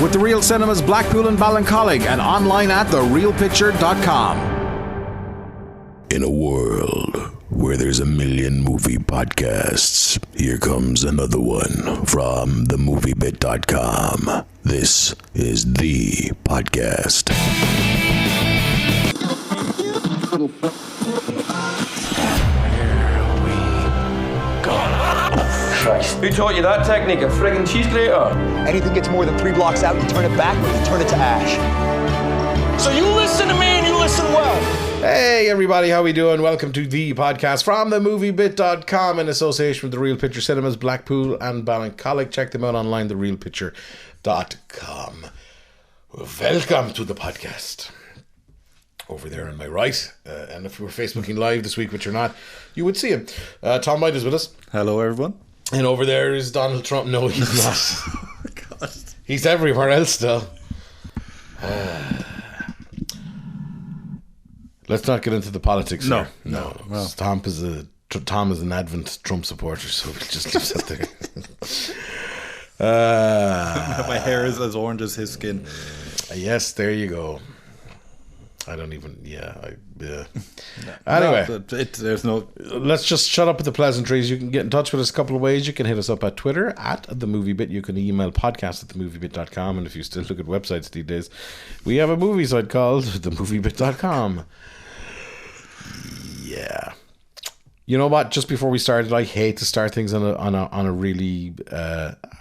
with The Real Cinemas Blackpool and Ballincollig and online at therealpicture.com. In a world where there's a million movie podcasts, here comes another one from themoviebit.com. This is the podcast. Who taught you that technique? A friggin' cheese grater? Anything gets more than 3 blocks out, you turn it back, or you turn it to ash. So you listen to me and you listen well. Hey everybody, how we doing? Welcome to the podcast from themoviebit.com in association with The Real Picture Cinemas Blackpool and Ballincollig. Check them out online, therealpicture.com. Welcome to the podcast. Over there on my right, and if we were Facebooking live this week, which you're not, you would see him. Tom White is with us. Hello everyone. And over there is Donald Trump. No, he's not. Oh, God. He's everywhere else still. Let's not get into the politics here. No. Well. Tom is an Advent Trump supporter, so we'll just leave that there. My hair is as orange as his skin. Yes, there you go. I don't even. Anyway, there's no. Let's just shut up with the pleasantries. You can get in touch with us a couple of ways. You can hit us up at Twitter at themoviebit. You can email podcast at themoviebit.com. And if you still look at websites these days, we have a movie site called themoviebit.com. Yeah. You know what? Just before we started, I hate to start things on a really.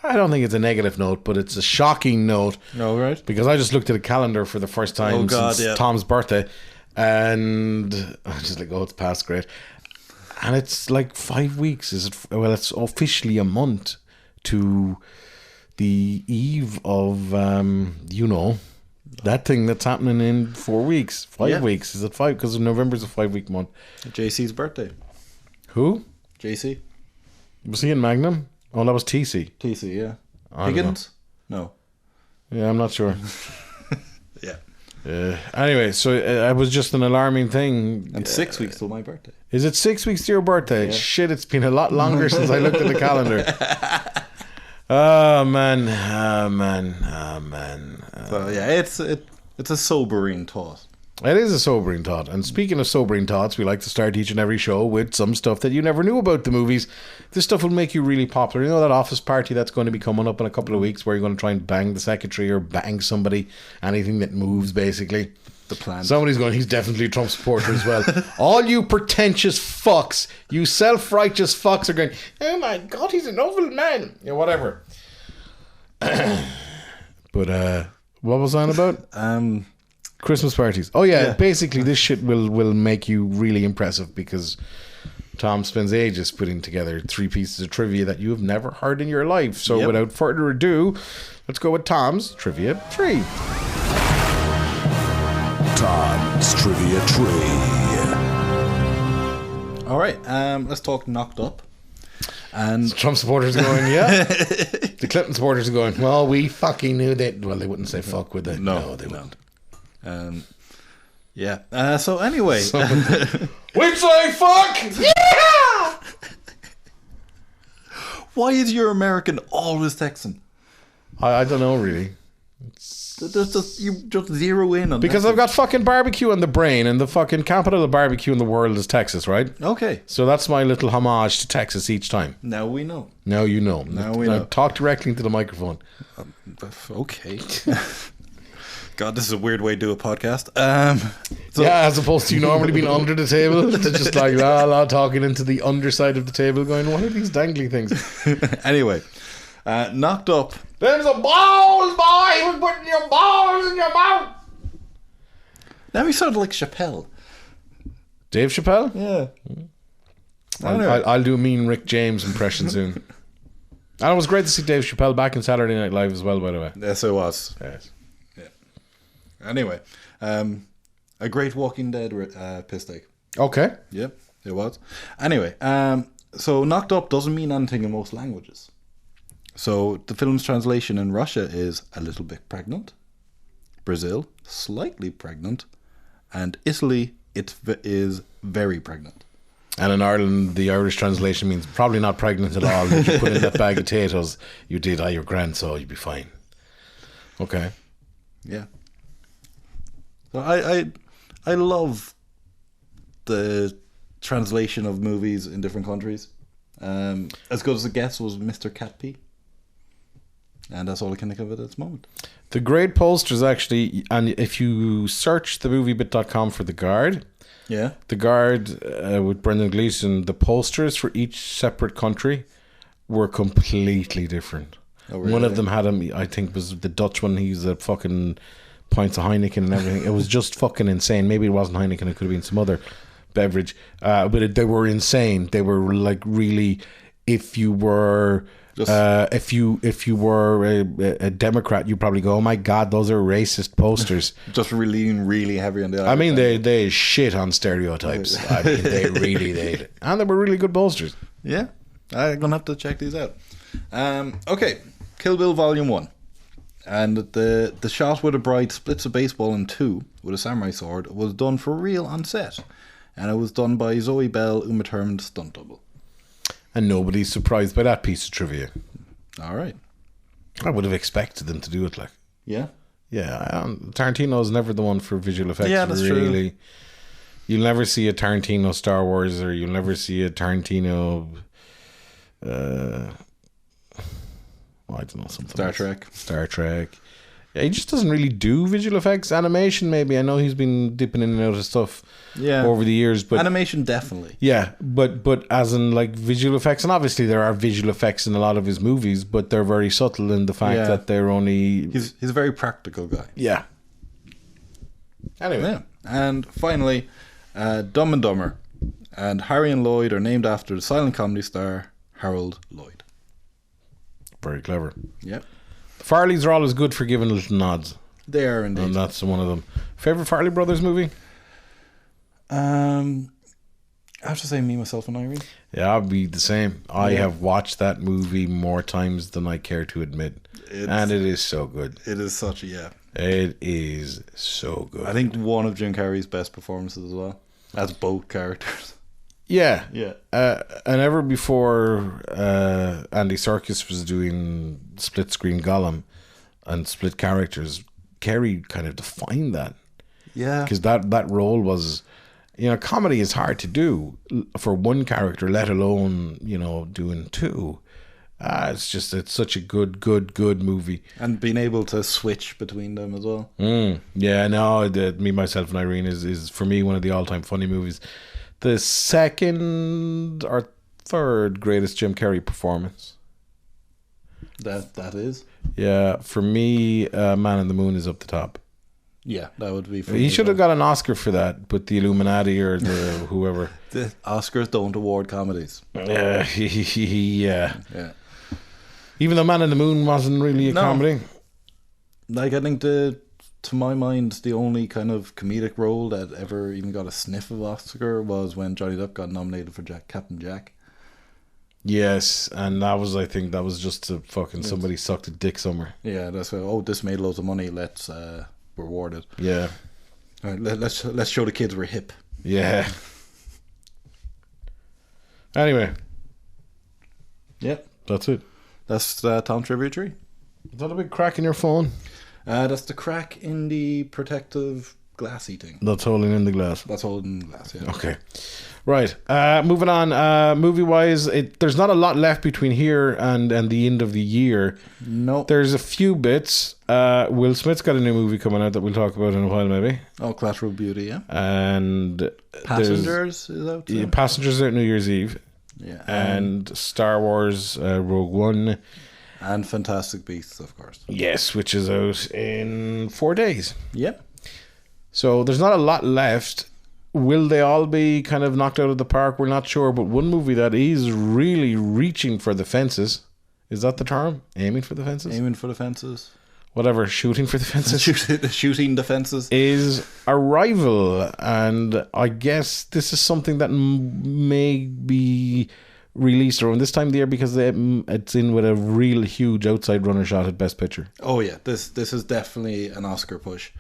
I don't think it's a negative note, but it's a shocking note. No, right? Because I just looked at a calendar for the first time since Tom's birthday, and I'm just like, oh, it's past, great. And it's like 5 weeks. Well, it's officially a month to the eve of that thing that's happening in 4 weeks, 5 weeks. Is it 5? Because November's a 5-week month. JC's birthday. Who? JC. Was he in Magnum? Oh, that was TC. TC, yeah. Higgins? No. Yeah, I'm not sure. Yeah. Anyway, so it was just an alarming thing. And 6 weeks till my birthday. Is it 6 weeks to your birthday? Yeah. Shit, it's been a lot longer since I looked at the calendar. Oh, man. So, yeah, it's a sobering thought. It is a sobering thought. And speaking of sobering thoughts, we like to start each and every show with some stuff that you never knew about the movies. This stuff will make you really popular. You know that office party that's going to be coming up in a couple of weeks where you're going to try and bang the secretary or bang somebody, anything that moves, basically. The plan. Somebody's going, he's definitely a Trump supporter as well. All you pretentious fucks, you self-righteous fucks are going, oh my God, he's a noble man. Yeah, whatever. But what was I on about? Christmas parties. Oh yeah, basically this shit will make you really impressive because Tom spends ages putting together 3 pieces of trivia that you have never heard in your life. So without further ado, let's go with Tom's Trivia 3. Tom's Trivia 3. Alright, let's talk Knocked Up. And Trump supporters are going, yeah. The Clinton supporters are going, well, we fucking knew that. Well, they wouldn't say fuck, would they? No, they wouldn't. So anyway, we'd say fuck. Yeah. Why is your American always Texan? I don't know really. You just zero in on because Texas. I've got fucking barbecue on the brain, and the fucking capital of barbecue in the world is Texas, right? Okay. So that's my little homage to Texas each time. Now we know. Now you know. Now we know. Talk directly into the microphone. Okay. God, this is a weird way to do a podcast. As opposed to you normally being under the table, to just like la talking into the underside of the table, going, what are these dangly things? Anyway, Knocked Up. There's a balls, boy. He was putting your balls in your mouth. Now he sounded like Chappelle. Dave Chappelle? Yeah. I'll do a mean Rick James impression soon. And it was great to see Dave Chappelle back in Saturday Night Live as well, by the way. Yes, it was. Yes. Anyway, a great Walking Dead piss take. Okay. Yep, it was. Anyway, so Knocked Up doesn't mean anything in most languages. So the film's translation in Russia is a little bit pregnant, Brazil slightly pregnant, and Italy it is very pregnant. And in Ireland, the Irish translation means probably not pregnant at all. If you put in that bag of potatoes, you did, your grand, so you'd be fine. Okay. Yeah. So I love the translation of movies in different countries. As good as it gets was Mr. Catpy. And that's all I can think of it at this moment. The great posters, actually, and if you search themoviebit.com for The Guard, Yeah. The Guard with Brendan Gleeson, the posters for each separate country were completely different. Oh, really? One of them had him, I think, was the Dutch one. He's a fucking pints of Heineken and everything. It was just fucking insane. Maybe it wasn't Heineken. It could have been some other beverage. They were insane. They were like really, if you were... if you were a Democrat, you'd probably go, "Oh my God, those are racist posters." Just really heavy on the I mean, they shit on stereotypes. I mean, they really did, and they were really good posters. Yeah, I'm gonna have to check these out. Okay, Kill Bill Volume 1, and the shot where the bride splits a baseball in two with a samurai sword was done for real on set, and it was done by Zoe Bell, Uma Thurman's stunt double. And nobody's surprised by that piece of trivia. All right. I would have expected them to do it, like. Yeah. Yeah, Tarantino's never the one for visual effects. Yeah, that's really. True. You'll never see a Tarantino Star Wars, or you'll never see a Tarantino. I don't know, something. Star Trek. Yeah, he just doesn't really do visual effects. Animation, maybe. I know he's been dipping in and out of stuff. Yeah. Over the years, but animation definitely. Yeah, but as in like visual effects, and obviously there are visual effects in a lot of his movies, but they're very subtle in the fact that they're only. He's a very practical guy. Yeah. Anyway, yeah. And finally, Dumb and Dumber, and Harry and Lloyd are named after the silent comedy star Harold Lloyd. Very clever. Yeah. The Farleys are always good for giving little nods. They are indeed, and that's one of them. Favorite Farley Brothers movie? I have to say Me, Myself and Irene. Yeah, I'll be the same. I have watched that movie more times than I care to admit. And it is so good. It is such a, yeah. It is so good. I think one of Jim Carrey's best performances as well. As both characters. Yeah. Yeah. And ever before Andy Serkis was doing split screen Gollum and split characters, Carrey kind of defined that. Yeah. Because that role was... comedy is hard to do for one character, let alone, doing two. It's such a good movie. And being able to switch between them as well. Yeah, no, Me, Myself and Irene is for me one of the all-time funny movies. The second or third greatest Jim Carrey performance. That is? Yeah, for me, Man in the Moon is up the top. Yeah, that would be. He should have got an Oscar for that, but the Illuminati or the whoever. The Oscars don't award comedies. Yeah. Even though Man in the Moon wasn't really a comedy. Like, I think to my mind, the only kind of comedic role that ever even got a sniff of Oscar was when Johnny Depp got nominated for Captain Jack. Yes, and I think that was just to fucking somebody sucked a dick somewhere. Yeah, that's why, this made loads of money, let's reward it. Yeah. All right, let's show the kids we're hip. Yeah. Anyway. Yep. That's it. That's Tom Trivia Tree. Is that a big crack in your phone? That's the crack in the protective glassy thing. That's holding in the glass. That's holding in the glass, yeah. Okay. Right. Moving on. Movie-wise, there's not a lot left between here and the end of the year. No. There's a few bits. Will Smith's got a new movie coming out that we'll talk about in a while, maybe. Oh, Collateral Beauty, yeah. And Passengers is out. Yeah, Passengers out New Year's Eve. Yeah. And Star Wars Rogue One. And Fantastic Beasts, of course. Yes, which is out in 4 days. Yep. So there's not a lot left. Will they all be kind of knocked out of the park? We're not sure. But one movie that is really reaching for the fences, is that the term? Aiming for the fences? Aiming for the fences. Whatever, shooting for the fences. Shooting the fences. Is Arrival. And I guess this is something that may be released around this time of the year because it's in with a real huge outside runner shot at Best Picture. Oh yeah, this is definitely an Oscar push.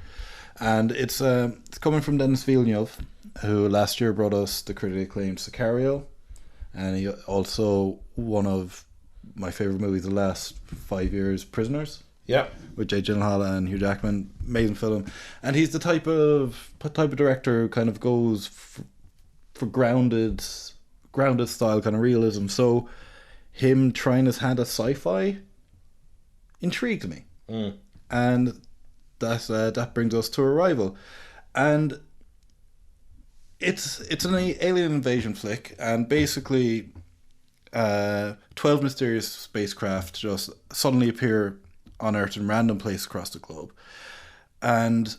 And it's coming from Denis Villeneuve, who last year brought us the critically acclaimed Sicario, and he also one of my favorite movies the last 5 years, Prisoners. Yeah. With Jake Gyllenhaal and Hugh Jackman. Amazing film. And he's the type of director who kind of goes for grounded style, kind of realism. So him trying his hand at sci-fi intrigued me. And that brings us to Arrival. And it's an alien invasion flick, and basically 12 mysterious spacecraft just suddenly appear on Earth in random places across the globe. And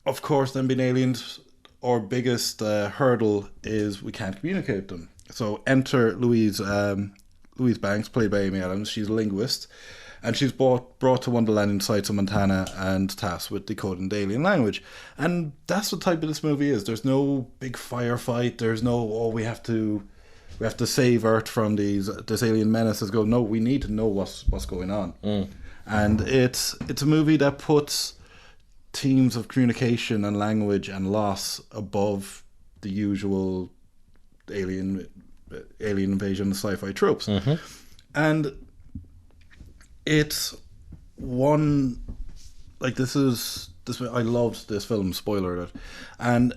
of course, them being aliens, our biggest hurdle is we can't communicate with them. So enter Louise Banks, played by Amy Adams. She's a linguist, and she's brought to one of the landing sites of Montana and tasked with decoding the alien language. And that's what type of this movie is. There's no big firefight. There's no, we have to save Earth from this alien menace. No, we need to know what's going on. And it's a movie that puts themes of communication and language and loss above the usual alien invasion sci-fi tropes. And it's one, like, I loved this film, spoiler alert. And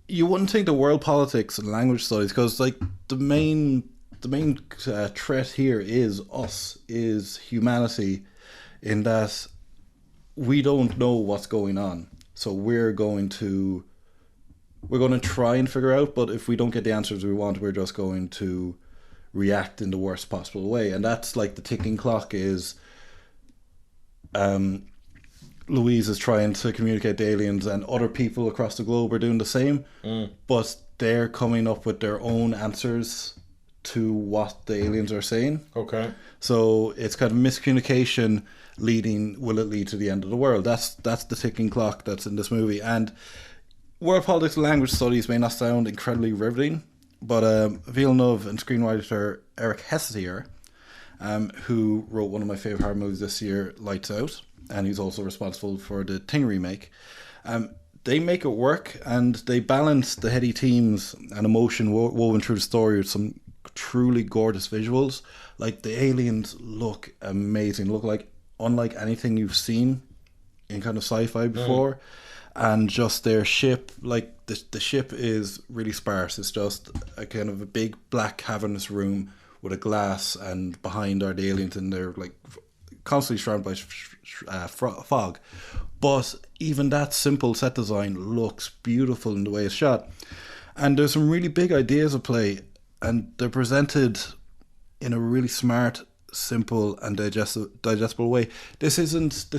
you wouldn't think the world politics and language studies, because like the main threat here is us, is humanity, in that we don't know what's going on. So we're going to try and figure out, but if we don't get the answers we want, we're just going to react in the worst possible way. And that's like the ticking clock is Louise is trying to communicate to aliens, and other people across the globe are doing the same, but they're coming up with their own answers to what the aliens are saying. Okay. So it's kind of miscommunication will it lead to the end of the world? That's the ticking clock that's in this movie. And world politics and language studies may not sound incredibly riveting, but Villeneuve and screenwriter Eric Hessetier, who wrote one of my favourite horror movies this year, Lights Out, and he's also responsible for the Thing remake, they make it work, and they balance the heady themes and emotion woven through the story with some truly gorgeous visuals. Like, the aliens look amazing, look like unlike anything you've seen in kind of sci-fi before. And just their ship, like the ship is really sparse. It's just a kind of a big black cavernous room with a glass, and behind are the aliens, and they're like constantly surrounded by fog. But even that simple set design looks beautiful in the way it's shot. And there's some really big ideas at play, and they're presented in a really smart, simple and digestible way. This isn't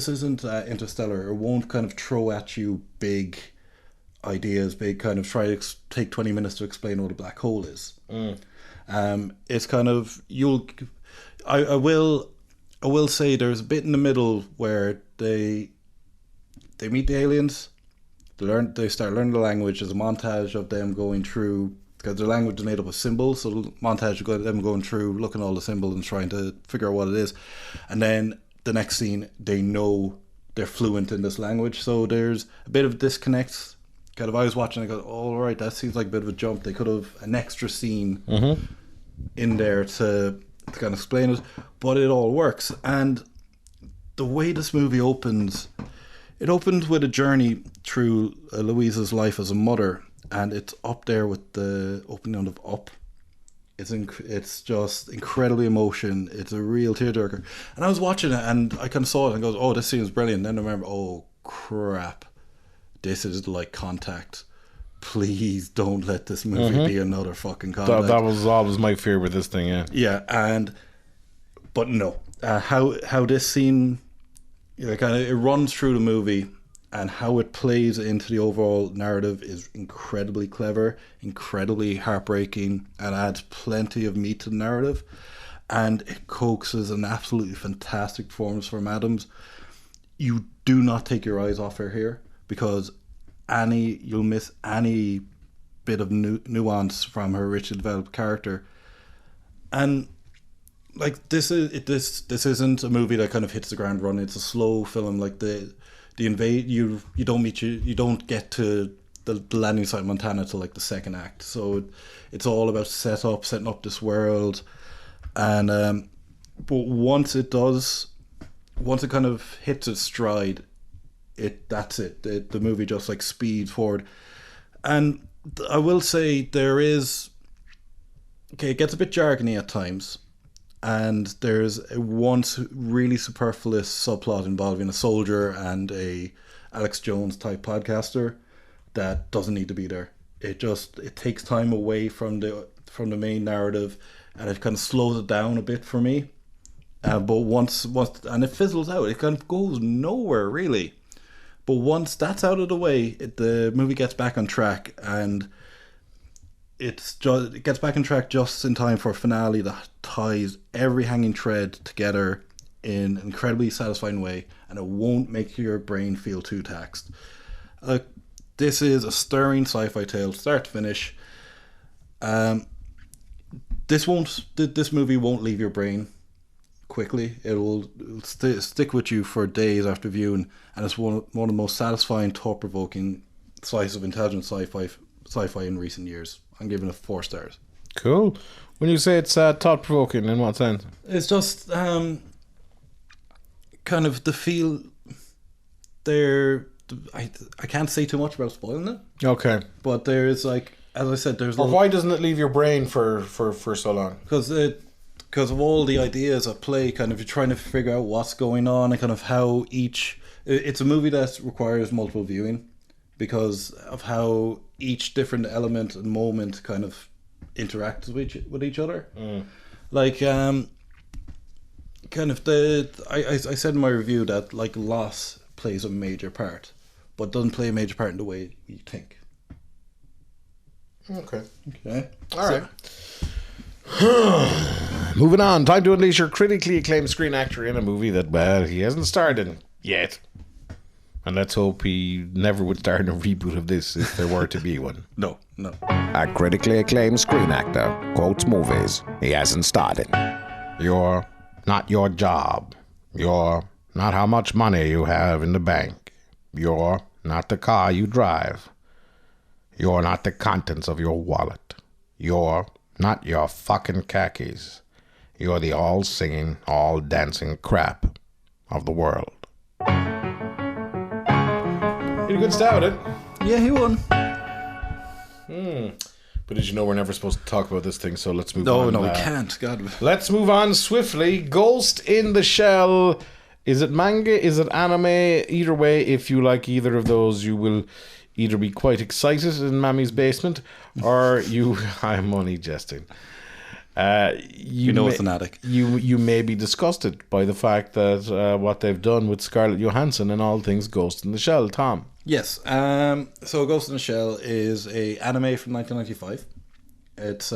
Interstellar. It won't kind of throw at you big ideas, big kind of try to take 20 minutes to explain what a black hole is. It's kind of, I will say there's a bit in the middle where they meet the aliens, they start learning the language. There's a montage of them going through, because their language is made up of symbols, so the montage of them going through, looking at all the symbols and trying to figure out what it is. And then the next scene, they know they're fluent in this language. So there's a bit of disconnect. Kind of, I was watching, I go, oh, all right, that seems like a bit of a jump. They could have an extra scene in there to kind of explain it, but it all works. And the way this movie opens, it opens with a journey through Louise's life as a mother. And it's up there with the opening of Up. It's just incredibly emotion. It's a real tearjerker. And I was watching it, and I kind of saw it and goes, oh, this scene is brilliant. And then I remember, oh crap, this is like Contact. Please don't let this movie be another fucking Contact. That was always my fear with this thing. Yeah. But no, how this scene, it runs through the movie. And how it plays into the overall narrative is incredibly clever, incredibly heartbreaking, and adds plenty of meat to the narrative. And it coaxes an absolutely fantastic performance from Adams. You do not take your eyes off her here, because you'll miss any bit of nuance from her richly developed character. And like, this isn't a movie that kind of hits the ground running. It's a slow film. Like you don't get to the landing site in Montana till like the second act. So it's all about setting up this world, and but once it does once it kind of hits its stride, that's it. The movie just like speeds forward. And I will say there is, okay, it gets a bit jargony at times, and there's a once really superfluous subplot involving a soldier and a Alex Jones type podcaster that doesn't need to be there. It takes time away from the main narrative, and it kind of slows it down a bit for me. But once and it fizzles out, it kind of goes nowhere really. But once that's out of the way, the movie gets back on track, and it gets back on track just in time for a finale that ties every hanging thread together in an incredibly satisfying way, and it won't make your brain feel too taxed. This is a stirring sci-fi tale, start to finish. This movie won't leave your brain quickly. It will stick with you for days after viewing, and it's one of the most satisfying, thought-provoking slices of intelligent sci-fi in recent years. I'm giving it 4 stars. Cool. When you say it's thought-provoking, in what sense? It's just kind of the feel there. I can't say too much about spoiling it. Okay. But there's like, as I said, there's. Or why doesn't it leave your brain for so long? Because of all the ideas at play, kind of you're trying to figure out what's going on and kind of how each. It's a movie that requires multiple viewing because of how each different element and moment kind of interacts with each other. Like kind of I said in my review that like loss plays a major part, but doesn't play a major part in the way you think. Okay. All right. Moving on, time to unleash your critically acclaimed screen actor in a movie that, well, he hasn't starred in yet. And let's hope he never would star in a reboot of this if there were to be one. No. A critically acclaimed screen actor quotes movies he hasn't starred in. You're not your job. You're not how much money you have in the bank. You're not the car you drive. You're not the contents of your wallet. You're not your fucking khakis. You're the all-singing, all-dancing crap of the world. You did a good stab at it. Yeah, he won. But did you know we're never supposed to talk about this thing, so let's move on. No, we can't. God. Let's move on swiftly. Ghost in the Shell. Is it manga? Is it anime? Either way, if you like either of those, you will either be quite excited in Mammy's basement, or you... I'm only jesting. It's an attic. You may be disgusted by the fact that what they've done with Scarlett Johansson and all things Ghost in the Shell. Tom? Yes. So Ghost in the Shell is a anime from 1995. It's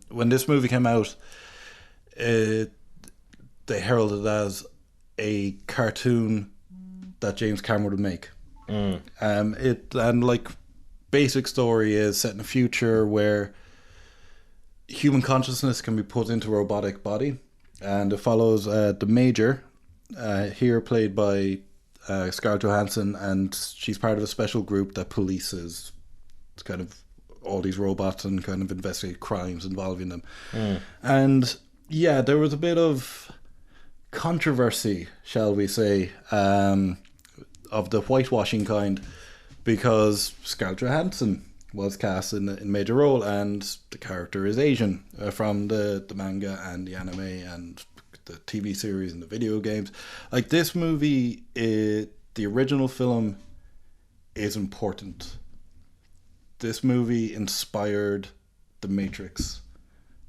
when this movie came out, they heralded it as a cartoon that James Cameron would make. Basic story is set in a future where human consciousness can be put into a robotic body, and it follows the Major, here played by Scarlett Johansson, and she's part of a special group that polices kind of all these robots and kind of investigate crimes involving them. And yeah, there was a bit of controversy, shall we say, of the whitewashing kind, because Scarlett Johansson was cast in a major role, and the character is Asian from the manga and the anime and the TV series and the video games. Like, this movie, the original film is important. This movie inspired The Matrix.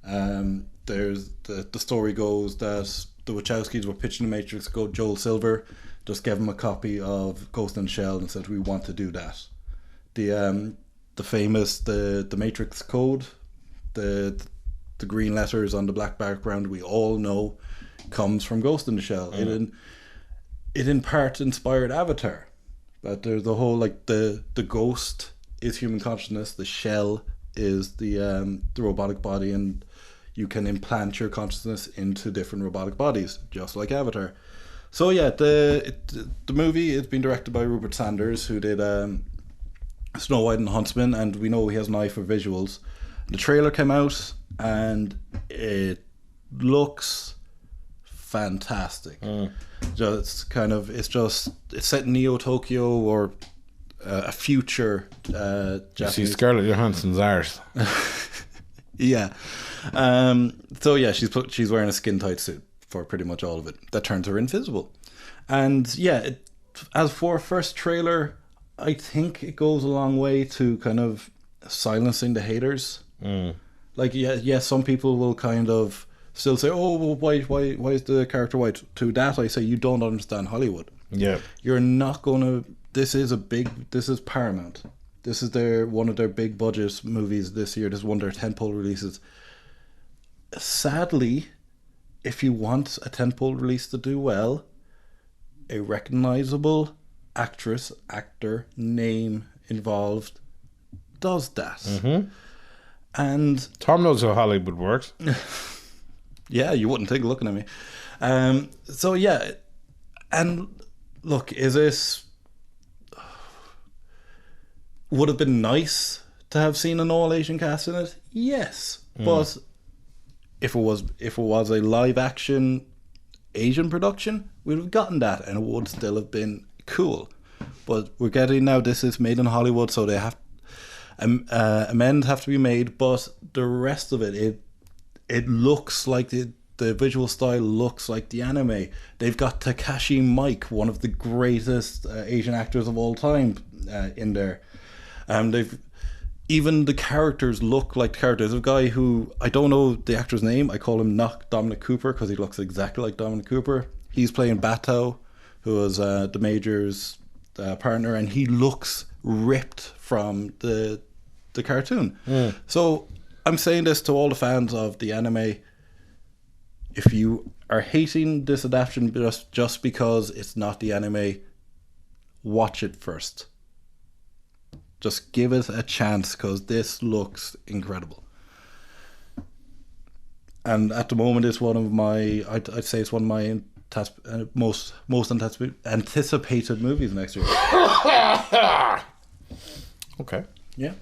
There's the story goes that the Wachowskis were pitching The Matrix. Joel Silver just gave him a copy of Ghost in the Shell and said, "We want to do that." The famous the Matrix code, the green letters on the black background we all know, comes from Ghost in the Shell. It in part inspired Avatar. But there's the whole, like, the ghost is human consciousness, the shell is the robotic body, and you can implant your consciousness into different robotic bodies, just like Avatar. So yeah, the movie is being directed by Rupert Sanders, who did Snow White and the Huntsman, and we know he has an eye for visuals. The trailer came out and it looks fantastic. Just kind of, it's set in Neo Tokyo or a future Japanese. You see Scarlett Johansson's arse. Yeah. So yeah, she's wearing a skin tight suit for pretty much all of it. That turns her invisible. And yeah, as for a first trailer, I think it goes a long way to kind of silencing the haters. Like, yeah, some people will kind of still say, "Oh, well, why is the character white?" To that, I say, you don't understand Hollywood. Yeah, you're not gonna. This is Paramount. This is one of their big budget movies this year. This is one of their tentpole releases. Sadly, if you want a tentpole release to do well, a recognizable actor, name involved does that. Mm-hmm. And Tom knows how Hollywood works. Yeah, you wouldn't think looking at me. So yeah, and look, would have been nice to have seen an all Asian cast in it? Yes, but if it was a live action Asian production, we'd have gotten that, and it would still have been cool. But we're getting now. This is made in Hollywood, so they have amends have to be made. But the rest of it looks like the visual style looks like the anime. They've got Takashi Miike, one of the greatest Asian actors of all time, in there. Even the characters look like the characters. A guy who, I don't know the actor's name, I call him not Dominic Cooper because he looks exactly like Dominic Cooper. He's playing Batou, who was the Major's partner, and he looks ripped from the cartoon. So I'm saying this to all the fans of the anime: if you are hating this adaptation just because it's not the anime, watch it first. Just give it a chance, because this looks incredible. And at the moment, it's one of my, I'd say it's one of my most anticipated movies next year. Okay. Yeah.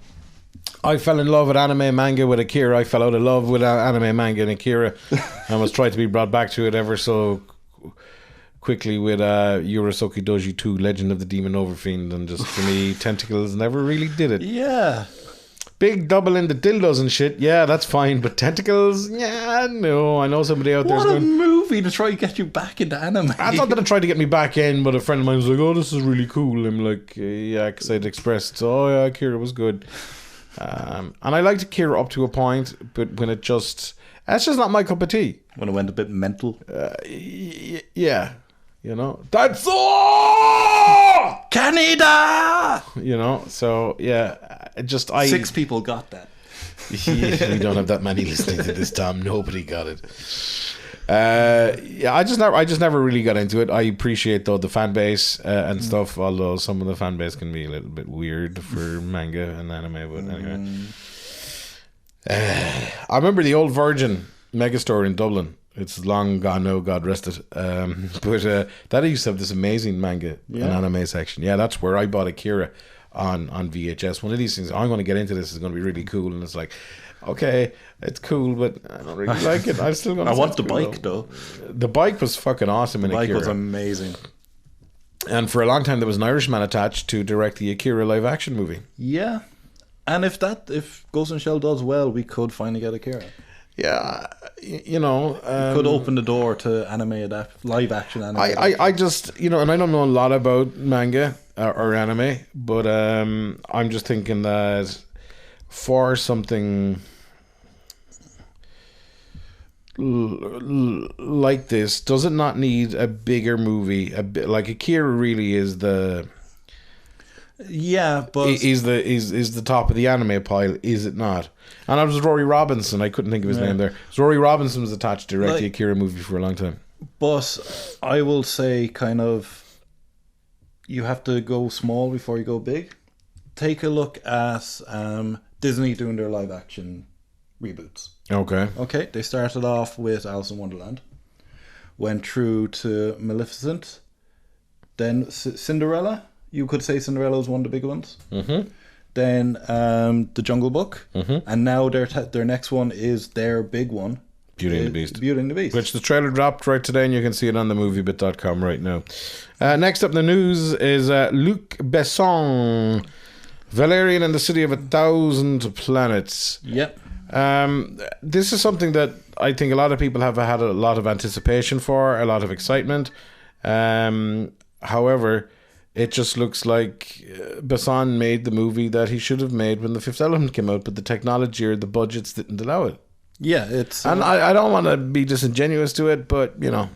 I fell in love with anime manga with Akira. I fell out of love with anime manga and Akira. I was trying to be brought back to it ever so quickly with Yurasoki Doji 2, Legend of the Demon Overfiend, and just for me, Tentacles never really did it. Yeah. Big double in the dildos and shit, yeah, that's fine, but Tentacles, yeah, no. I know somebody out there's going... What a movie to try to get you back into anime. I thought that it tried to get me back in, but a friend of mine was like, "Oh, this is really cool." I'm like, yeah, because I'd expressed, "Oh yeah, Akira was good." And I liked Akira up to a point, but when that's just not my cup of tea. When it went a bit mental. Yeah. You know, that's all Canada. You know, so yeah, just 6 people got that. We don't have that many listening to this, Tom. Nobody got it. Yeah, I just never really got into it. I appreciate though the fan base and stuff, although some of the fan base can be a little bit weird for manga and anime. But anyway, I remember the old Virgin Megastore in Dublin. It's long gone now, God rest it. But that used to have this amazing manga and anime section. Yeah, that's where I bought Akira on VHS. One of these things, I'm going to get into this, is going to be really cool. And it's like, okay, it's cool, but I don't really like it. I'm still going to I want the bike, though. The bike was fucking awesome in Akira. The bike was amazing. And for a long time, there was an Irishman attached to direct the Akira live action movie. Yeah. And if Ghost in the Shell does well, we could finally get Akira. Yeah, you know, could open the door to live action anime. I just, you know, and I don't know a lot about manga or anime, but I'm just thinking that for something like this, does it not need a bigger movie? Like Akira really is the. Yeah, but is the top of the anime pile, is it not? And I was Rory Robinson. I couldn't think of his name there. So Rory Robinson was attached to direct the Akira movie for a long time. But I will say, kind of, you have to go small before you go big. Take a look at Disney doing their live action reboots. Okay, they started off with Alice in Wonderland, went through to Maleficent, then Cinderella. You could say Cinderella was one of the big ones. Mm-hmm. Then The Jungle Book. Mm-hmm. And now their next one is their big one, Beauty and the Beast. Beauty and the Beast. Which the trailer dropped right today, and you can see it on the moviebit.com right now. Next up in the news is Luc Besson, Valerian and the City of a Thousand Planets. Yep. This is something that I think a lot of people have had a lot of anticipation for, a lot of excitement. However, it just looks like Besson made the movie that he should have made when The Fifth Element came out, but the technology or the budgets didn't allow it. Yeah, it's... And I don't want to be disingenuous to it, but, you know.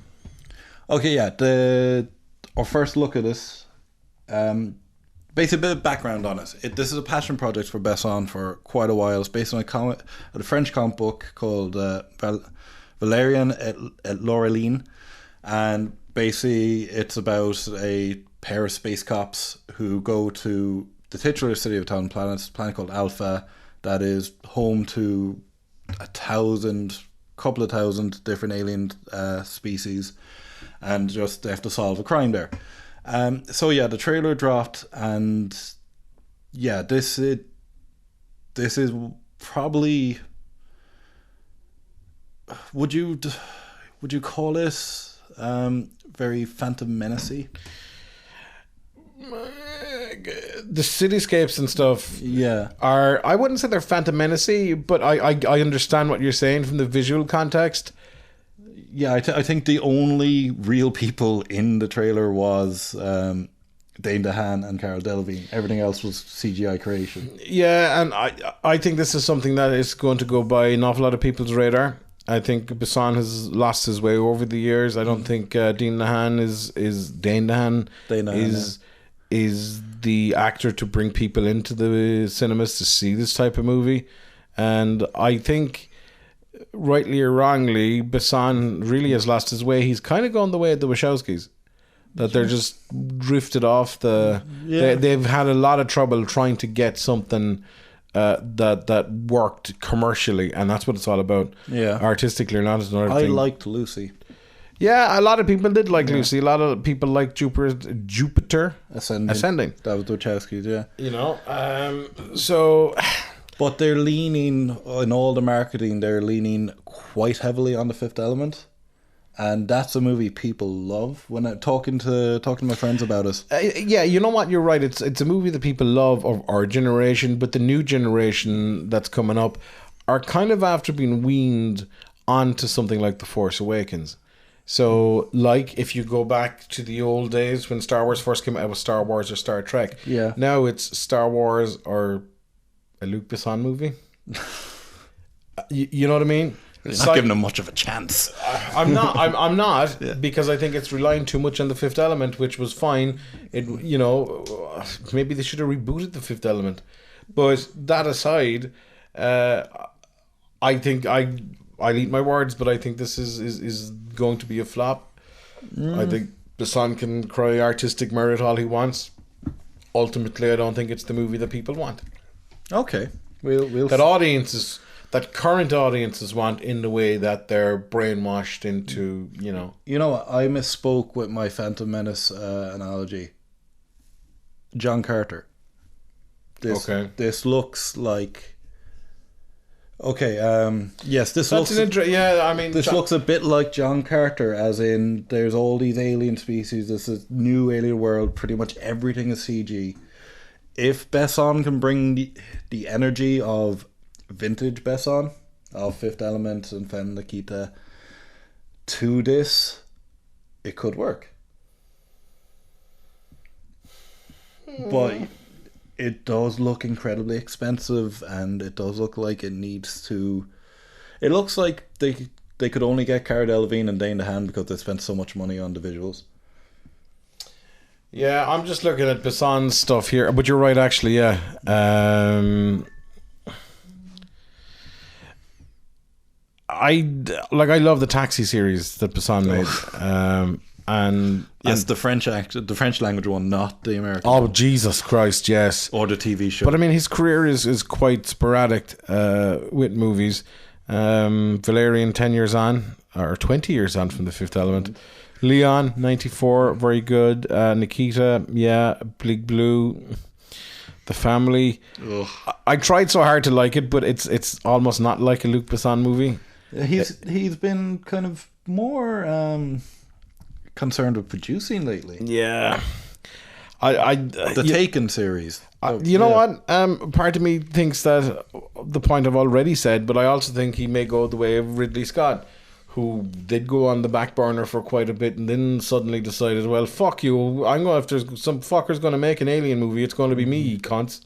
Okay, yeah. Our first look at this, basically a bit of background on it. This is a passion project for Besson for quite a while. It's based on a French comic book called Valerian et Laureline. And basically it's about a pair of space cops who go to the titular city of a thousand planets, a planet called Alpha, that is home to couple of thousand different alien species, and just they have to solve a crime there. So yeah, the trailer dropped, and yeah, this is probably, would you call it very Phantom Menace-y? The cityscapes and stuff, yeah, are, I wouldn't say they're Phantom Menace-y, but I understand what you're saying from the visual context. Yeah, I think the only real people in the trailer was Dane DeHaan and Cara Delevingne. Everything else was CGI creation. Yeah, and I think this is something that is going to go by an awful lot of people's radar. I think Besson has lost his way over the years. I don't think Dane DeHaan is the actor to bring people into the cinemas to see this type of movie. And I think, rightly or wrongly, Besson really has lost his way. He's kind of gone the way of the Wachowskis. That they're just drifted off the... Yeah. They've had a lot of trouble trying to get something that worked commercially, and that's what it's all about. Yeah. Artistically or not is another thing. I liked Lucy. Yeah, a lot of people did like Lucy. A lot of people like Jupiter Ascending. That was the Wachowskis, yeah. You know, so... But they're leaning, in all the marketing, they're leaning quite heavily on The Fifth Element. And that's a movie people love. When I'm talking to my friends about it. Yeah, you know what? You're right. It's a movie that people love of our generation, but the new generation that's coming up are kind of after being weaned onto something like The Force Awakens. So, like, if you go back to the old days when Star Wars first came out, it was Star Wars or Star Trek. Yeah. Now it's Star Wars or a Luc Besson movie. You know what I mean? It's not giving them much of a chance. I'm not Yeah. because I think it's relying too much on The Fifth Element, which was fine. It, you know, maybe they should have rebooted The Fifth Element. But that aside, I think I'll eat my words, but I think this is going to be a flop. I think Besson can cry artistic merit all he wants. Ultimately, I don't think it's the movie that people want. Okay, we'll that current audiences want, in the way that they're brainwashed into, you know. You know what? I misspoke with my Phantom Menace analogy. John Carter. This looks like... Okay, yes, this looks... This looks a bit like John Carter, as in there's all these alien species, this is new alien world, pretty much everything is CG. If Besson can bring the energy of vintage Besson, of Fifth Element and Femme Nikita, to this, it could work. But it does look incredibly expensive, and it does look like it needs to... It looks like they could only get Cara Delevingne and Dane DeHaan because they spent so much money on the visuals. Yeah, I'm just looking at Besson's stuff here, but you're right, actually. Yeah, I love the Taxi series that Besson made, and yes, the French language one, not the American. Oh, one. Jesus Christ, yes, or the TV show. But I mean, his career is quite sporadic with movies. Valerian, 10 years on, or 20 years on from The Fifth Element. Leon, 94, very good. Nikita, yeah. Big Blue, The Family. I tried so hard to like it, but it's almost not like a Luc Besson movie. He's been kind of more concerned with producing lately. Yeah. The Taken series. You know what? Part of me thinks that the point I've already said, but I also think he may go the way of Ridley Scott, who did go on the back burner for quite a bit and then suddenly decided, well, fuck you, I'm going, if there's some fucker's going to make an alien movie, it's going to be me, you cunts.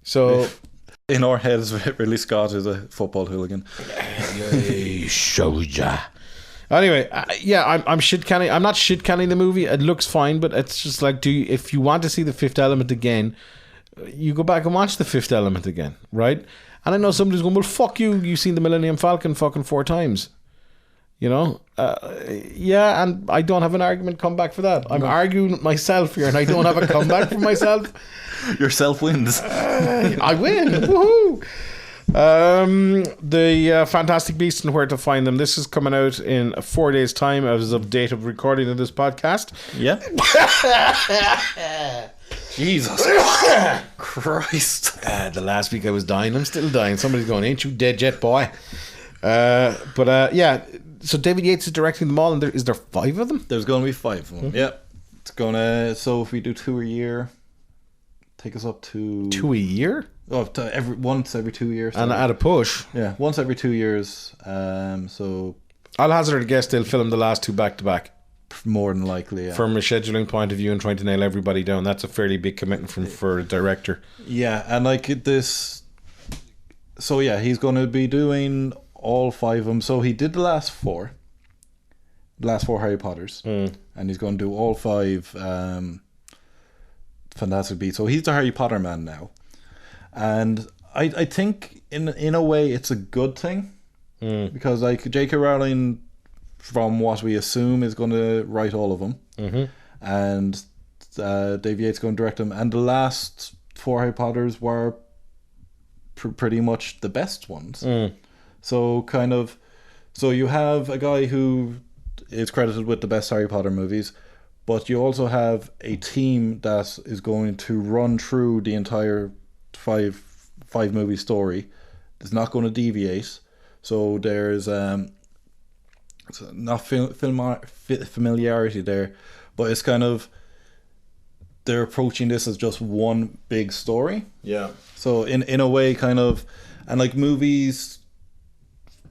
So... In our heads, Ridley Scott is a football hooligan. Anyway, I'm shit canning. I'm not shit canning the movie. It looks fine, but it's just like, if you want to see The Fifth Element again, you go back and watch The Fifth Element again, right? And I know somebody's going, well, fuck you. You've seen the Millennium Falcon fucking 4 times, you know? Yeah, and I don't have an argument come back for that. I'm arguing with myself here, and I don't have a comeback for myself. Yourself wins. I win. Woohoo! The Fantastic Beasts and Where to Find Them. This is coming out in 4 days' time as of date of recording of this podcast. Yeah. Jesus Christ. The last week I was dying. I'm still dying. Somebody's going, ain't you dead yet, boy? Yeah. So David Yates is directing them all, and is there 5 of them? There's going to be 5 of them. Yeah. It's going to... So if we do 2 a year, take us up to... 2 a year? Oh, once every 2 years. And at a push. Yeah, once every 2 years. So I'll hazard a guess they'll film the last 2 back to back. More than likely, yeah. From a scheduling point of view and trying to nail everybody down, that's a fairly big commitment for a director. Yeah, and like this... So yeah, he's going to be doing all 5 of them. So he did the last 4. The last 4 Harry Potters. And he's going to do all 5 Fantastic Beasts. So he's the Harry Potter man now. And I think in a way it's a good thing, because like J.K. Rowling, from what we assume, is going to write all of them, and Dave Yates is going to direct them. And the last 4 Harry Potters were pretty much the best ones. So so you have a guy who is credited with the best Harry Potter movies, but you also have a team that is going to run through the entire five movie story. It's not going to deviate. So there's not familiarity there, but it's kind of, they're approaching this as just one big story. Yeah. So in a way, kind of, and like movies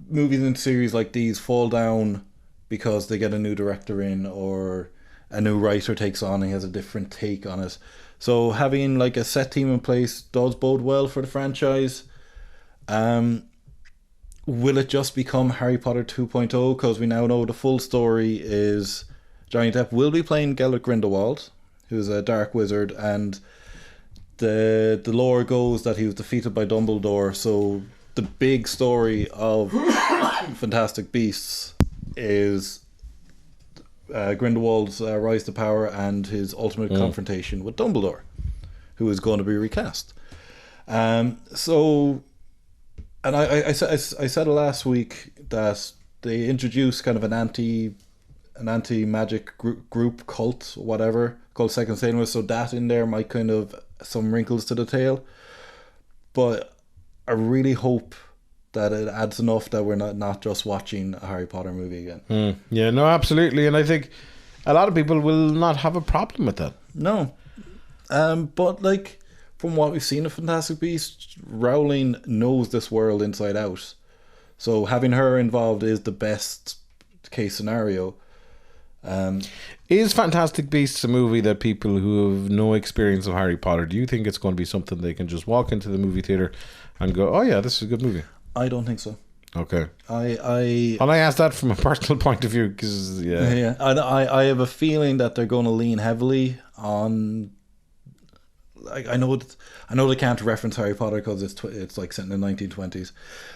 and series like these fall down because they get a new director in, or a new writer takes on and he has a different take on it. So having like a set team in place does bode well for the franchise. Will it just become Harry Potter 2.0? Because we now know the full story is Johnny Depp will be playing Gellert Grindelwald, who's a dark wizard, and the lore goes that he was defeated by Dumbledore. So the big story of Fantastic Beasts is Grindelwald's rise to power and his ultimate confrontation with Dumbledore, who is going to be recast. So, and I said last week that they introduced kind of an anti-magic group cult, whatever, called Second Sailor. So that in there might kind of some wrinkles to the tale. But I really hope that it adds enough that we're not just watching a Harry Potter movie again. Yeah, no, absolutely. And I think a lot of people will not have a problem with that. No. But like, from what we've seen of Fantastic Beasts, Rowling knows this world inside out. So having her involved is the best case scenario. Is Fantastic Beasts a movie that people who have no experience of Harry Potter, do you think it's going to be something they can just walk into the movie theater and go, oh yeah, this is a good movie? I don't think so. Okay. I asked that from a personal point of view because I have a feeling that they're going to lean heavily on. Like I know they can't reference Harry Potter because it's like set in the 1920s,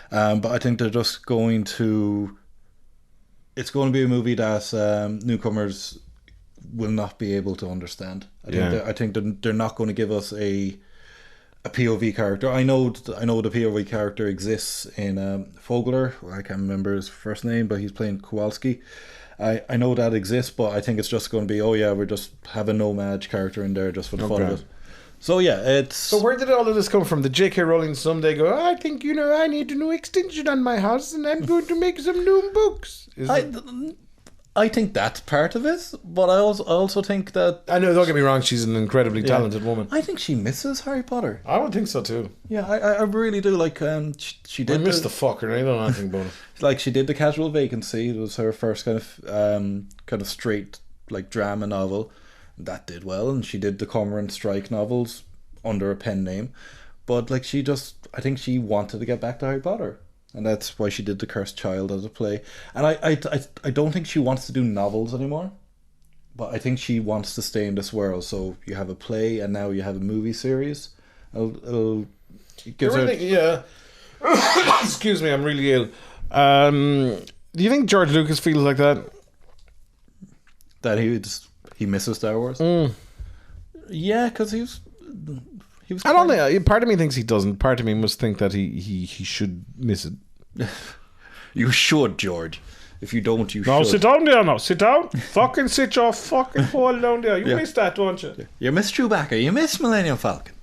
but I think they're just going to. It's going to be a movie that newcomers will not be able to understand. I think they're not going to give us a POV character. I know the POV character exists in Fogler. I can't remember his first name, but he's playing Kowalski. I know that exists, but I think it's just going to be, oh yeah, we're just have a nomad character in there just for the fun of it. So yeah, it's So where did all of this come from? Did J.K. Rowling someday go, I think, I need a new extension on my house and I'm going to make some new books? I think that's part of it, but I also think that I know, don't get me wrong, she's an incredibly talented woman. I think she misses Harry Potter. I would think so too. Yeah, I really do. Like, she did. I miss the fucker. I don't know anything about it. Like, she did The Casual Vacancy. It was her first kind of straight like drama novel. That did well, and she did the Cormoran Strike novels under a pen name. But like, I think she wanted to get back to Harry Potter. And that's why she did The Cursed Child as a play. And I don't think she wants to do novels anymore. But I think she wants to stay in this world. So you have a play and now you have a movie series. It gives her... Yeah. Excuse me, I'm really ill. Do you think George Lucas feels like that? That he misses Star Wars? Yeah, because he was... I don't think. Part of me thinks he doesn't. Part of me must think that he should miss it. You should, George. If you don't, you should. No, sit down there now. Sit down. Fucking sit your fucking hole down there. You missed that, don't you? You missed Chewbacca. You missed Millennium Falcon.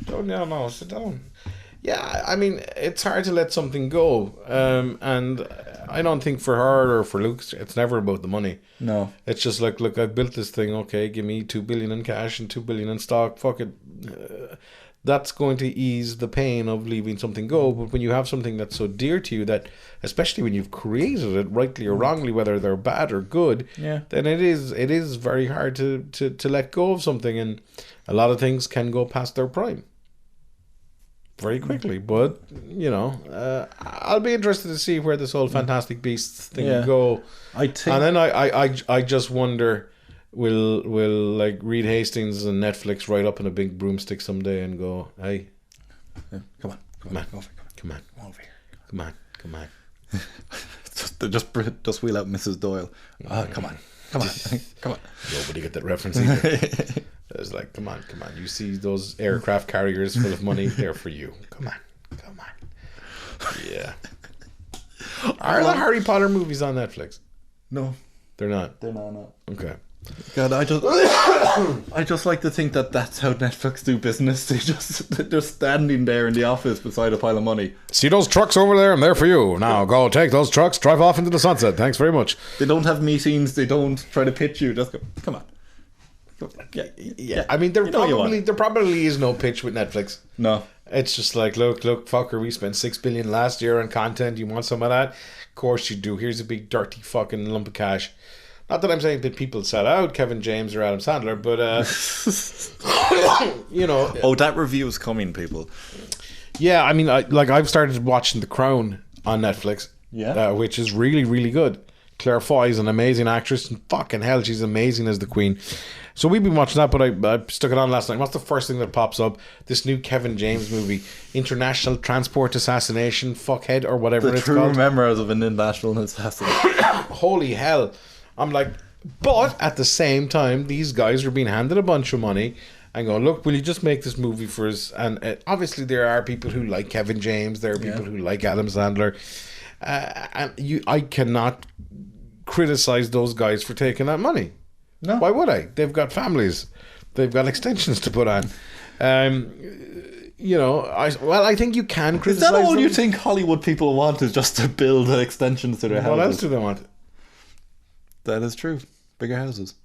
Down there now. Sit down. Yeah, I mean, it's hard to let something go. And I don't think for her or for Luke, it's never about the money. No. It's just like, look, I've built this thing. Okay, give me $2 billion in cash and $2 billion in stock. Fuck it. That's going to ease the pain of leaving something go. But when you have something that's so dear to you, that especially when you've created it, rightly or wrongly, whether they're bad or good, then it is very hard to let go of something. And a lot of things can go past their prime very quickly. But I'll be interested to see where this whole Fantastic Beasts thing will go. I think, and then I just wonder, will like Reed Hastings and Netflix ride up in a big broomstick someday and go, hey, come on over here, come on. just wheel out Mrs. Doyle. Come on. Nobody get that reference either. It's like, come on. You see those aircraft carriers full of money? They're for you. Come on. Yeah. Are the Harry Potter movies on Netflix? No, they're not. They're not. Okay. God, I just like to think that that's how Netflix do business. They're just standing there in the office beside a pile of money. See those trucks over there? And they're for you. Now go take those trucks, drive off into the sunset. Thanks very much. They don't have meetings. They don't try to pitch you. Just go, come on. Yeah. I mean, there probably is no pitch with Netflix. No. It's just like, look, fucker, we spent $6 billion last year on content. You want some of that? Of course you do. Here's a big dirty fucking lump of cash. Not that I'm saying that people sell out Kevin James or Adam Sandler, but Oh, that review is coming, people. Yeah, I mean, I've started watching The Crown on Netflix. Yeah. Which is really, really good. Claire Foy is an amazing actress, and fucking hell, she's amazing as the Queen. So we've been watching that, but I stuck it on last night. What's the first thing that pops up? This new Kevin James movie, International Transport Assassination, Fuckhead, or whatever it's called. The true memoirs of an international assassination. Holy hell. I'm like, but at the same time, these guys are being handed a bunch of money and go, look, will you just make this movie for us? And obviously there are people who like Kevin James, there are people who like Adam Sandler, and I cannot criticize those guys for taking that money. No. Why would I? They've got families, they've got extensions to put on. I think you can criticize. Is that all them. you think Hollywood people want, is just to build extensions to their houses? What else do they want? That is true. Bigger houses.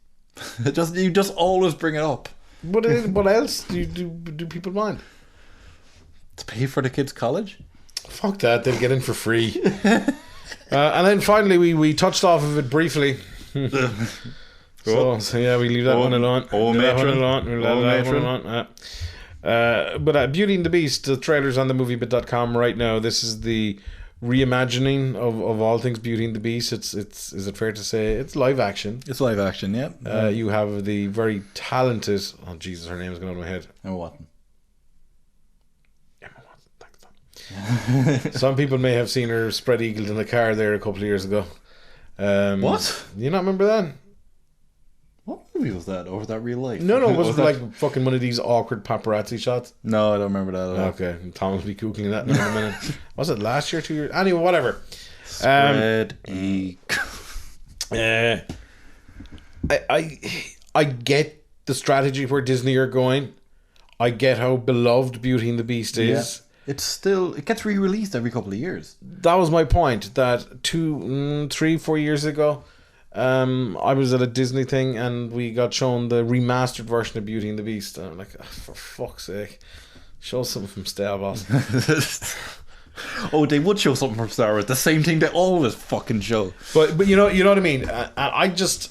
You just always bring it up. What else do people want? To pay for the kids' college? Fuck that, they'll get in for free. And then finally we touched off of it briefly. So yeah, we leave that one alone. But Beauty and the Beast, the trailer's on themoviebit.com right now. This is the reimagining of all things Beauty and the Beast. It's is it fair to say it's live action? It's live action, yeah. You have the very talented, oh Jesus, her name's going out of my head. Emma Watson. Some people may have seen her spread eagled in the car there a couple of years ago. What? You not remember that? What movie was that? Or was that real life? No, it was like fucking one of these awkward paparazzi shots. No, I don't remember that at all. Okay, Tom will be googling that in a minute. Was it last year, 2 years? Anyway, whatever. Spread eagle. I get the strategy where Disney are going. I get how beloved Beauty and the Beast is. It gets re-released every couple of years. That was my point. That 2, 3, 4 years ago, I was at a Disney thing and we got shown the remastered version of Beauty and the Beast. And I'm like, oh, for fuck's sake, show something from Star Wars. Oh, they would show something from Star Wars. The same thing they always fucking show. But you know what I mean. I just.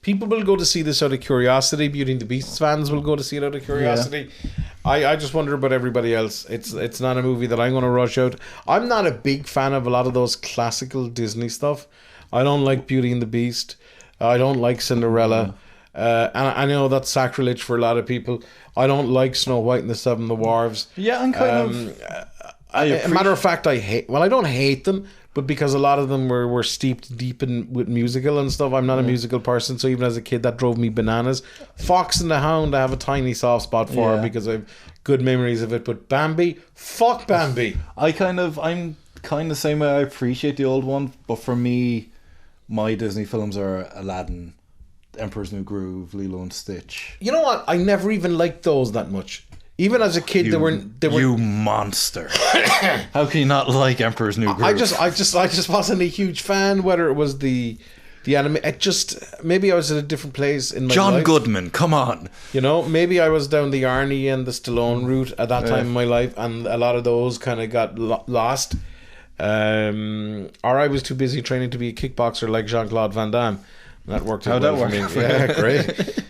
People will go to see this out of curiosity. Beauty and the Beast fans will go to see it out of curiosity. Yeah. I just wonder about everybody else. It's not a movie that I'm going to rush out. I'm not a big fan of a lot of those classical Disney stuff. I don't like Beauty and the Beast. I don't like Cinderella. And I know that's sacrilege for a lot of people. I don't like Snow White and the Seven Dwarfs. Yeah, I'm kind of... a matter of fact, I don't hate them, but because a lot of them were steeped deep in with musical and stuff. I'm not a musical person, so even as a kid that drove me bananas. Fox and the Hound I have a tiny soft spot for because I have good memories of it, but Bambi, fuck Bambi. I'm kind of the same way. I appreciate the old one, but for me, my Disney films are Aladdin, Emperor's New Groove, Lilo and Stitch. You know what? I never even liked those that much. Even as a kid, they were you monster. How can you not like Emperor's New Groove? I just wasn't a huge fan. Whether it was the anime, maybe I was at a different place in my John life. Goodman, come on. You know, maybe I was down the Arnie and the Stallone route at that time in my life, and a lot of those kind of got lost. Or I was too busy training to be a kickboxer like Jean-Claude Van Damme. That worked out well for me. Yeah, great.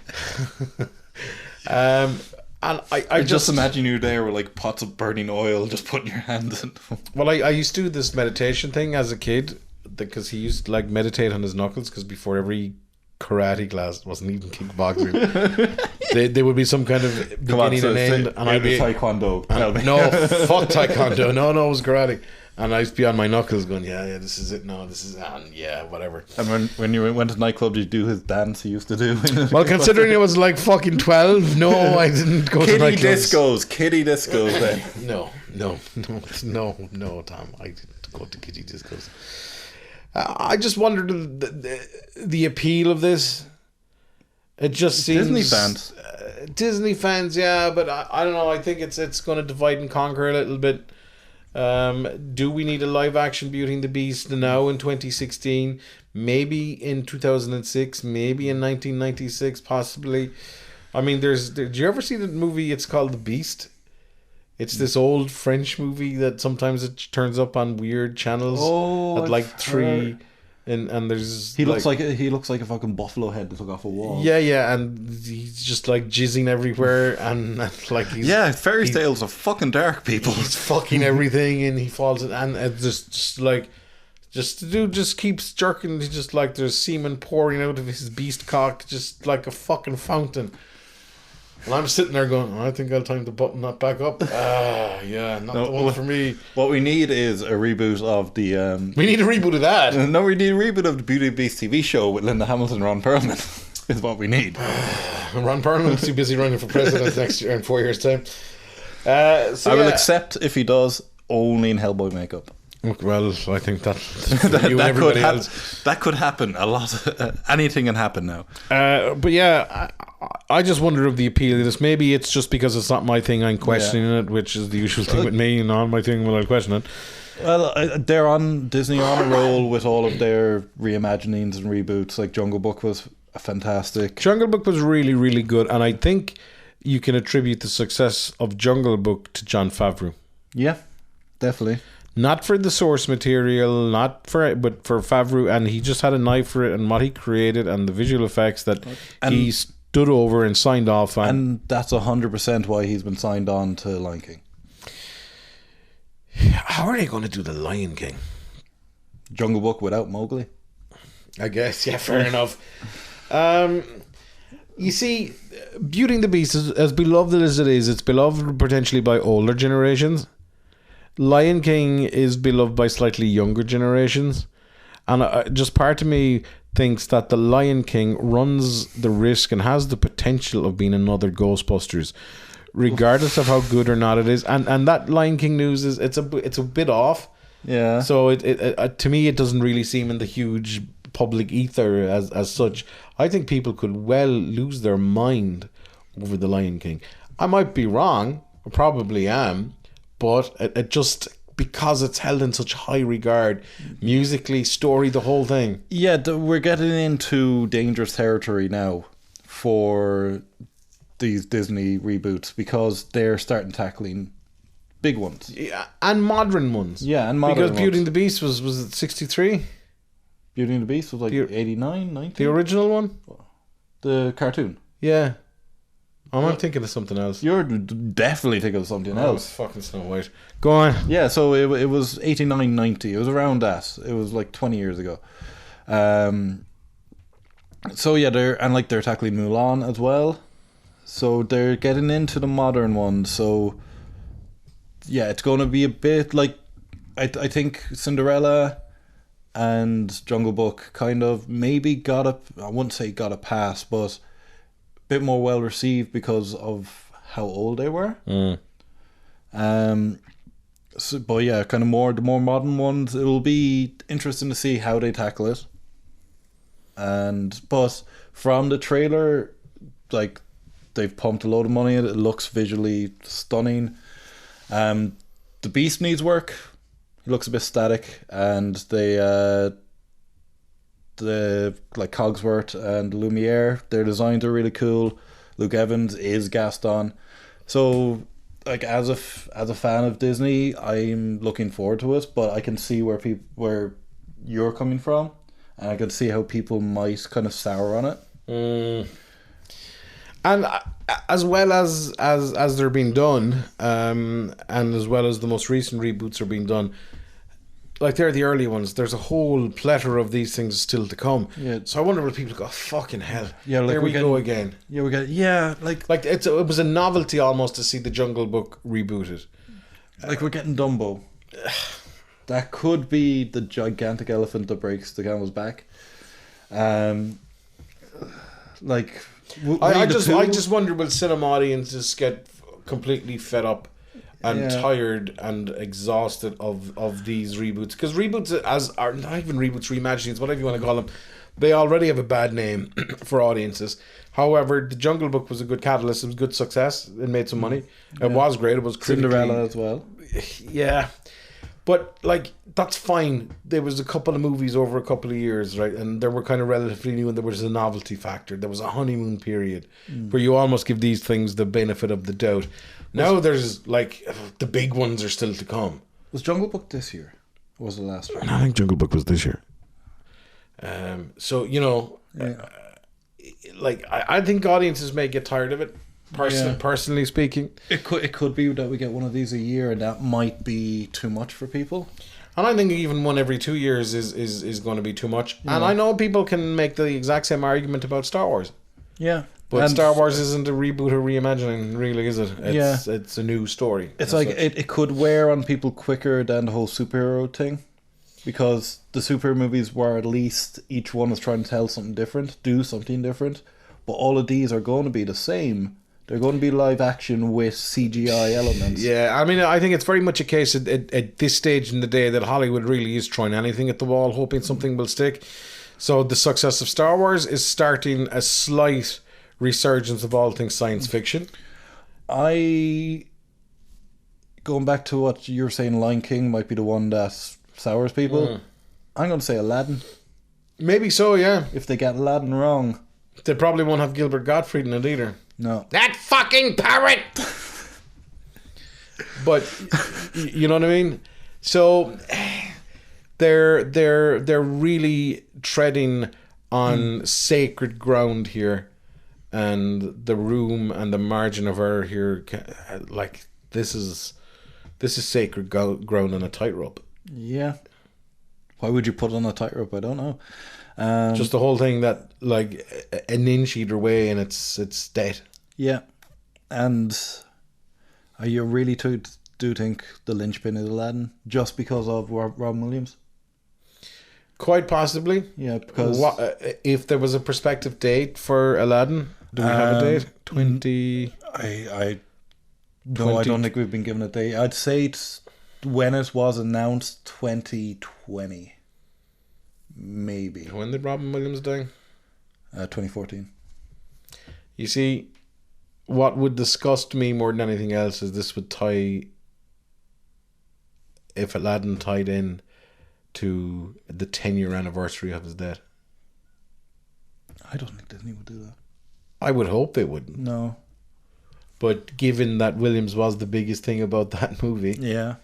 And I just imagine you there with like pots of burning oil, just putting your hands in. Well, I used to do this meditation thing as a kid because he used to like meditate on his knuckles because before every karate class, it wasn't even kickboxing. There would be some kind of beginning and end. And I'd be taekwondo. No, fuck taekwondo. No, it was karate. And I used to be on my knuckles going, yeah, this is it. No, this is yeah, whatever. And when you went to nightclub, did you do his dance he used to do? Well, considering it was like fucking 12, no, I didn't go to nightclubs. Kiddie discos then. No, Tom. I didn't go to kiddie discos. I just wondered the appeal of this. It just seems... Disney fans. Disney fans, yeah, but I don't know. I think it's going to divide and conquer a little bit. Do we need a live action Beauty and the Beast now in 2016? Maybe in 2006, maybe in 1996, possibly. I mean, did you ever see the movie? It's called The Beast. It's this old French movie that sometimes it turns up on weird channels at like 3. And there's he looks like a fucking buffalo head that took off a wall. Yeah, and he's just like jizzing everywhere, and like fairy tales are fucking dark, people. He's fucking everything, and he falls, and it the dude just keeps jerking. He's just like there's semen pouring out of his beast cock, just like a fucking fountain. And I'm sitting there going, I think I'll time to button that back up. The one for me. What we need is a reboot of the... we need a reboot of that. No, we need a reboot of the Beauty and the Beast TV show with Linda Hamilton and Ron Perlman. Is what we need. Ron Perlman's too busy running for president next year in 4 years' time. I will accept if he does, only in Hellboy makeup. Well, I think that could happen a lot. Anything can happen now. But yeah, I just wonder of the appeal of this. Maybe it's just because it's not my thing. I'm questioning it, which is the usual thing with me. Not my thing. Will I question it? Well, they're on Disney on a roll with all of their reimaginings and reboots. Like Jungle Book was fantastic. Jungle Book was really, really good, and I think you can attribute the success of Jungle Book to Jon Favreau. Yeah, definitely. Not for the source material, but for Favreau, and he just had an eye for it and what he created and the visual effects that he stood over and signed off on. And that's 100% why he's been signed on to Lion King. How are they going to do the Lion King? Jungle Book without Mowgli? I guess, yeah, fair enough. You see, Beauty and the Beast, as beloved as it is, it's beloved potentially by older generations. Lion King is beloved by slightly younger generations, and just part of me thinks that the Lion King runs the risk and has the potential of being another Ghostbusters, regardless of how good or not it is. And that Lion King news is it's a bit off. Yeah. So it to me it doesn't really seem in the huge public ether as such. I think people could well lose their mind over The Lion King. I might be wrong. I probably am. But it just... because it's held in such high regard, musically, story, the whole thing. Yeah, we're getting into dangerous territory now for these Disney reboots because they're starting tackling big ones. Yeah, and modern ones. Yeah, and modern because ones. Beauty and the Beast was it 63? Beauty and the Beast was like 89, 90? The original one? The cartoon. Yeah. I'm thinking of something else. You're definitely thinking of something Oh, else. it's fucking Snow White. Go on. Yeah, so it was 89, 90. It was around that. It was like 20 years ago. So yeah, they're tackling Mulan as well. So they're getting into the modern one. So yeah, it's going to be a bit like I think Cinderella and Jungle Book kind of maybe I wouldn't say got a pass, but a bit more well received because of how old they were. So, but yeah, kind of the more modern ones. It'll be interesting to see how they tackle it. But from the trailer, like they've pumped a load of money in it. It looks visually stunning. The Beast needs work. He looks a bit static, and the like Cogsworth and Lumiere, their designs are really cool. Luke Evans is Gaston. So like as a fan of Disney, I'm looking forward to it, but I can see where you're coming from, and I can see how people might kind of sour on it. And as well as they're being done, and as well as the most recent reboots are being done, like they're the early ones. There's a whole plethora of these things still to come. Yeah. So I wonder will people go, fucking hell. Yeah, like there we go again. Yeah, like it was a novelty almost to see the Jungle Book rebooted. Like we're getting Dumbo. That could be the gigantic elephant that breaks the camel's back. Like I just wonder will cinema audiences get completely fed up and tired and exhausted of these reboots, because reboots are not even reboots, reimaginings, whatever you want to call them, they already have a bad name for audiences. However, the Jungle Book was a good catalyst. It was a good success. It made some money. It was great. It was Cinderella as well. Yeah, but like that's fine. There was a couple of movies over a couple of years, right, and they were kind of relatively new, and there was a novelty factor. There was a honeymoon period where you almost give these things the benefit of the doubt. Now there's like the big ones are still to come. Was Jungle Book this year? Or was it last year? I think Jungle Book was this year. So you know, like I think audiences may get tired of it. Personally speaking, it could be that we get one of these a year, and that might be too much for people. And I think even one every 2 years is going to be too much. Yeah. And I know people can make the exact same argument about Star Wars. Yeah. But Star Wars isn't a reboot or reimagining, really, is it? It's a new story. It's like it could wear on people quicker than the whole superhero thing, because the super movies were at least each one is trying to tell something different, do something different. But all of these are going to be the same. They're going to be live action with CGI elements. Yeah, I mean, I think it's very much a case at this stage in the day that Hollywood really is throwing anything at the wall, hoping something will stick. So the success of Star Wars is starting a slight resurgence of all things science fiction. Going back to what you were saying, Lion King might be the one that sours people. I'm going to say Aladdin. Maybe so, yeah. If they get Aladdin wrong. They probably won't have Gilbert Gottfried in it either. No. That fucking parrot! But, you know what I mean? So, they're really treading on sacred ground here. And the room and the margin of error here, like, this is sacred ground on a tightrope. Yeah. Why would you put on a tightrope? I don't know. Just the whole thing that, like, an inch either way and it's dead. Yeah. And are you really do think the linchpin is Aladdin just because of Robin Williams? Quite possibly. Yeah, because if there was a prospective date for Aladdin, do we have a date? 20. I don't think we've been given a date. I'd say it's when it was announced, 2020. Maybe. When did Robin Williams die? 2014. You see, what would disgust me more than anything else is this would tie, if it hadn't tied in to the 10-year anniversary of his death. I don't think Disney would do that. I would hope they wouldn't. No. But given that Williams was the biggest thing about that movie, Yeah.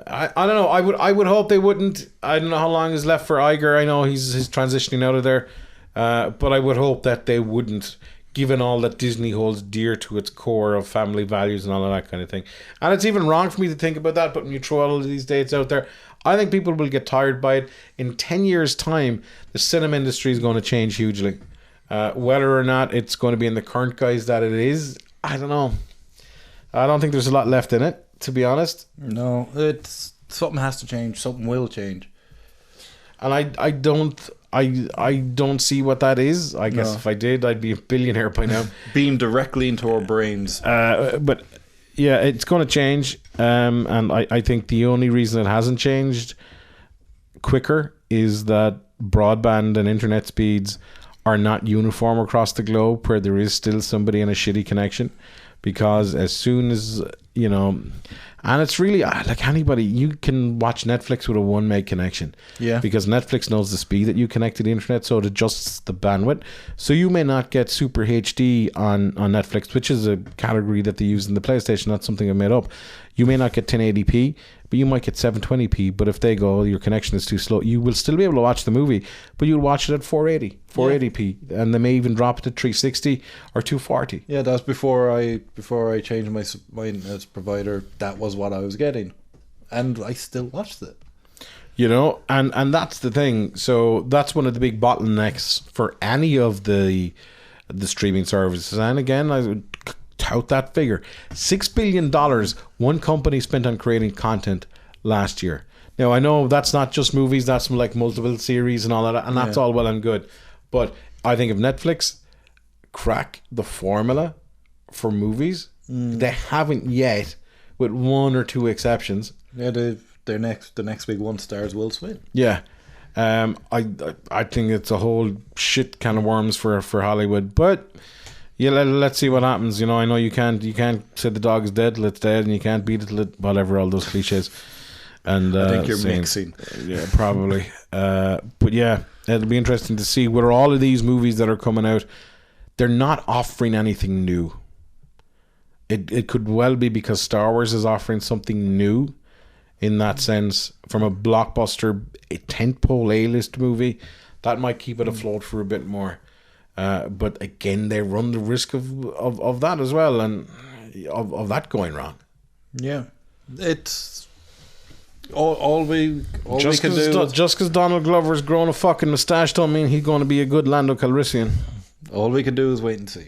I don't know. I would hope they wouldn't. I don't know how long is left for Iger. I know he's transitioning out of there, but I would hope that they wouldn't, given all that Disney holds dear to its core of family values and all of that kind of thing. And it's even wrong for me to think about that. But when you throw all of these dates out there, I think people will get tired by it. In 10 years' time, the cinema industry is going to change hugely. Whether or not it's going to be in the current guise that it is, I don't know. I don't think there's a lot left in it, to be honest. No, it's something has to change. Something will change. And I don't see what that is. I guess if I did, I'd be a billionaire by now. Beamed directly into our brains. But yeah, it's going to change. And I think the only reason it hasn't changed quicker is that broadband and internet speeds are not uniform across the globe, where there is still somebody in a shitty connection. Because as soon as, you know, and it's really like anybody, you can watch Netflix with a 1 meg connection. Yeah. Because Netflix knows the speed that you connect to the internet, so it adjusts the bandwidth. So you may not get Super HD on Netflix, which is a category that they use in the PlayStation. That's something I made up. You may not get 1080p, but you might get 720p. But if they go, your connection is too slow, you will still be able to watch the movie, but you'll watch it at 480p, and they may even drop it to 360 or 240. Yeah, that's before I changed my as provider. That was what I was getting, and I still watched it. You know, and that's the thing. So that's one of the big bottlenecks for any of the streaming services. And again, I would tout that figure. $6 billion one company spent on creating content last year. Now, I know that's not just movies, that's like multiple series and all of that, and that's all well and good. But I think if Netflix crack the formula for movies, they haven't yet, with 1 or 2 exceptions. Yeah, the next big one stars Will Smith. Yeah. I think it's a whole shit can of worms for Hollywood, but yeah, let's see what happens. You know, I know you can't say the dog is dead till it's dead, and you can't beat it till it, whatever, all those cliches. And I think you're mixing. Yeah, probably. But yeah, it'll be interesting to see whether all of these movies that are coming out, they're not offering anything new. It could well be because Star Wars is offering something new in that sense, from a blockbuster, a tentpole A-list movie, that might keep it afloat for a bit more. But again, they run the risk of that as well, and of that going wrong. Yeah, it's all we can do. Just because Donald Glover's grown a fucking moustache don't mean he's going to be a good Lando Calrissian. All we can do is wait and see.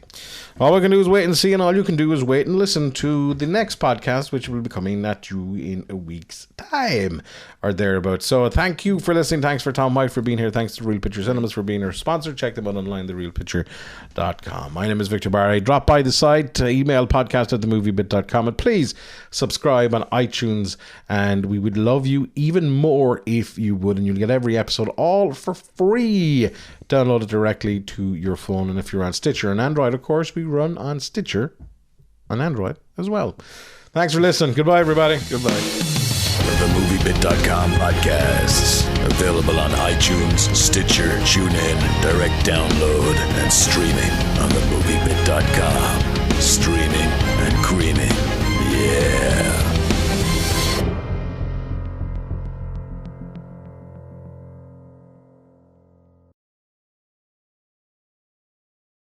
All we can do is wait and see, and all you can do is wait and listen to the next podcast, which will be coming at you in a week's time or thereabouts. So thank you for listening. Thanks for Tom White for being here. Thanks to Real Picture Cinemas for being our sponsor. Check them out online, therealpicture.com. My name is Victor Barry. Drop by the site, email podcast@themoviebit.com, and please subscribe on iTunes, and we would love you even more if you would, and you'll get every episode all for free. Download it directly to your phone, and if you're on Stitcher and Android, of course, we run on Stitcher on Android as well. Thanks for listening. Goodbye, everybody. Goodbye. The MovieBit.com podcasts. Available on iTunes, Stitcher, TuneIn, direct download, and streaming on the MovieBit.com. Streaming and creaming. Yeah.